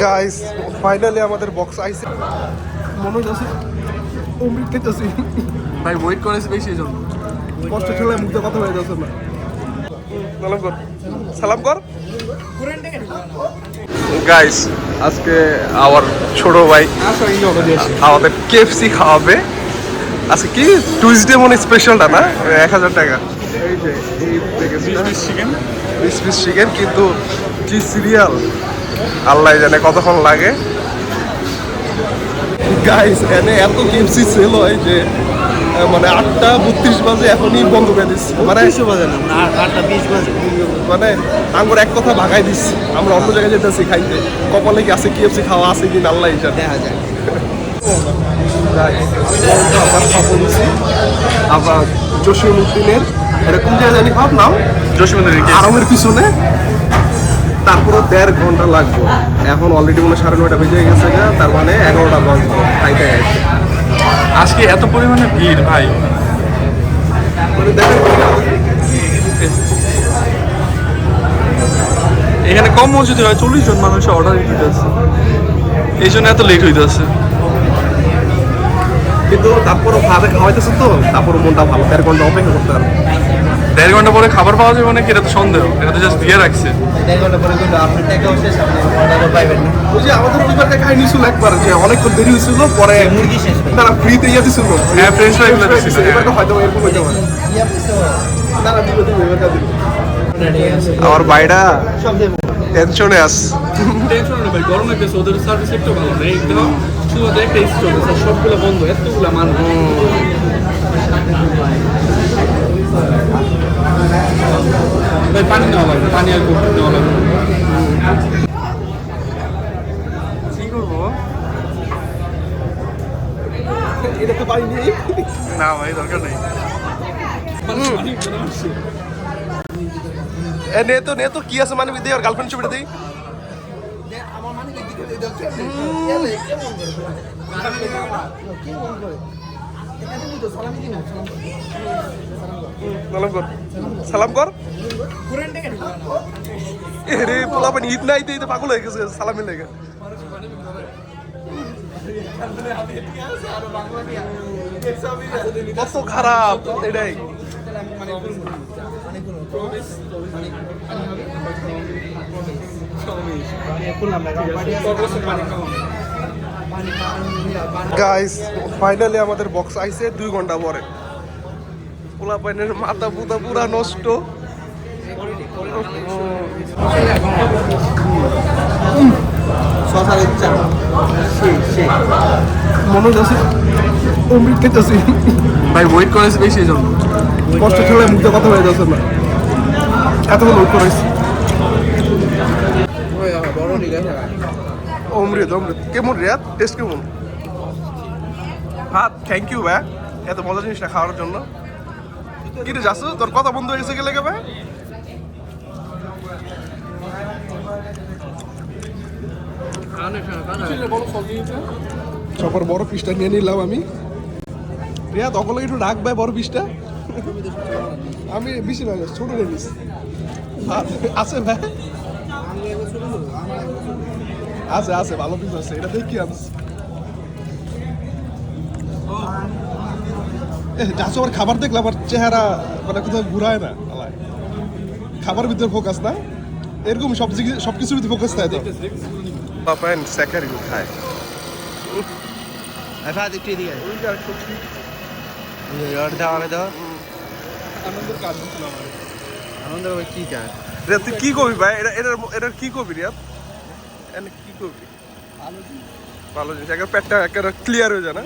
Guys finally আমাদের box আইছে মনে হচ্ছে অমৃত খেতেছি ভাই ওয়েট করেছে বেশি এজন্য কষ্ট ঠেলায় মুখে কথা হয়ে যাচ্ছে না। সালাম কর সালাম কর গাইস আজকে আমার ছোট ভাই আমাদের কেএফসি খাওয়াবে। আজকে কি টুইসডে মনে স্পেশালটা না 1000 টাকা এই যে এই পিস চিকেন কিন্তু কি সিরিয়াল আল্লাহ জানে কতক্ষণ লাগে। গাইস এনে এত কেএফসি সেল হয় যে মানে 8:32 বাজে এখনই বন্ধ করে দিচ্ছে মানে 8 বাজে না 8:20 বাজে মানে আঙ্গুর এক কথা ভাগাই দিচ্ছে। আমরা অন্য জায়গায় যেতেছি খাইতে কপালে কি আছে কেএফসি খাওয়া আছে কি আল্লাহ জানে দেখা যায়। আবার জসীমউদ্দিনের এরকম জায়গা জানি খাওয়ার নাম জসীমউদ্দিনের আরামের পিছনে তারপরে 1.5 ঘন্টা লাগবে। এখন অলরেডি মনে 9:30 বেজে গেছে তার মানে 11টা বাজবে খাইতে আসছে। আজকে এত পরিমাণে ভিড় ভাই মানে দেখেন এখানে কম যদি হয় 40 জন মানুষ অর্ডার দিতেছে এই জন্য এত লেট হইতেছে। কিন্তু তারপরও ভাবে খাওয়াইতেছে তো তারপর মনটা ভালো 1.5 ঘন্টা অপেক্ষা করতে হবে। 1.5 ঘন্টা পরে খাবার পাওয়া যাবে নাকি এটা তো সন্দেহ, এটা তো জাস্ট দিয়ে রাখছে। 1.5 ঘন্টা পরে কিন্তু আপনার টাকাও শেষ, আপনি অর্ডারও পাইবেন না। ওই যে আমাদের ওইবারটা কাহিনী ছিল একবার যে অনেকক্ষণ দেরি হয়েছিল পরে মুরগি শেষ তারা ফ্রিতে ইয়ে দিছিল হ্যাঁ ফ্রেঞ্চ ফ্রাই গুলো দিছিল। এবারটা হয়তো এরকম হইতে পারে ইয়া পিসও না না দিবে এবারটা দিবে। রেডি আছে আমার বাইরা সব দেব। টেনশনে আস টেনশন নেই ভাই, গরম লাগতেছে, ওদের সার্ভিস একটু ভালো না। একদম শুধু একটা ইস্যু চলতেছে, সবগুলো বন্ধ, এতগুলো মানুষ। ভাই পানি নেওয়া লাগবে, পানি আর কোক নেওয়া লাগবে। কি করবো এটা তো পাইনি না ভাই, দরকার নেই। নে তো কি আছে মানে বিদে আর গার্লফ্রেন্ড ছবিটা দেই আমার মানে কি দিকে এলে কেমন করে কেমন করে এটা তুমি তো সালামি দিন সালাম কর সালাম কর পুরান টাকা দিবা না এরে পোলা পানি ঈদ নাই দিতে পাগল হয়ে গেছে সালামি লেগে কত খারাপ এটাই। গাইস ফাইনালি আমাদের বক্স আইছে 2 ঘন্টা পরে। পোলা পাইনের মাথা পুতা পুরা নষ্ট। সসার ইচ্ছা সেই মনে হচ্ছে অমৃত খেতেছি ভাই ওয়েট করেছে বেশি এজন্য কষ্ট ঠেলায় মুখে কথা হয়ে যাচ্ছে না এতক্ষণ ওয়েট করেছি। বড় নিলে অমৃত অমৃত কেমন রে টেস্ট কেমন? হ্যাঁ থ্যাংক ইউ ভাই এত মজার জিনিসটা খাওয়ার জন্য। কি রে যাচ্ছ তোর কথা বন্ধ হয়ে গেছে গেলে কে ভাই? সবার বড় পিসটা নিয়ে নিলাম আমি। রিয়া তখন একটু ডাক ভাই বড় পিসটা আমি বেশি না ছোট নিয়ে নিস আছে ভাই আছে আছে ভালো পিস আছে এটা দেখি আনছি। যাচ্ছ আবার খাবার দেখলে আমার চেহারা মানে কোথাও ঘুরায় না খাবার ভিতরে ফোকাস না এরকম সব কিছুর ভিতরে ফোকাস থাকে তো পাপা এন্ড স্যাকারি খায় আচ্ছা দেখতে দিই আর দাও দাও আনন্দের কাজ দিছিল আমার আনন্দ ভাই কি কাজ রে তুই কি কবি ভাই এটা কি কবি রে এনে কি কবি ভালো জিনিস একটা পেটটা একটা ক্লিয়ার হয়ে যায় না।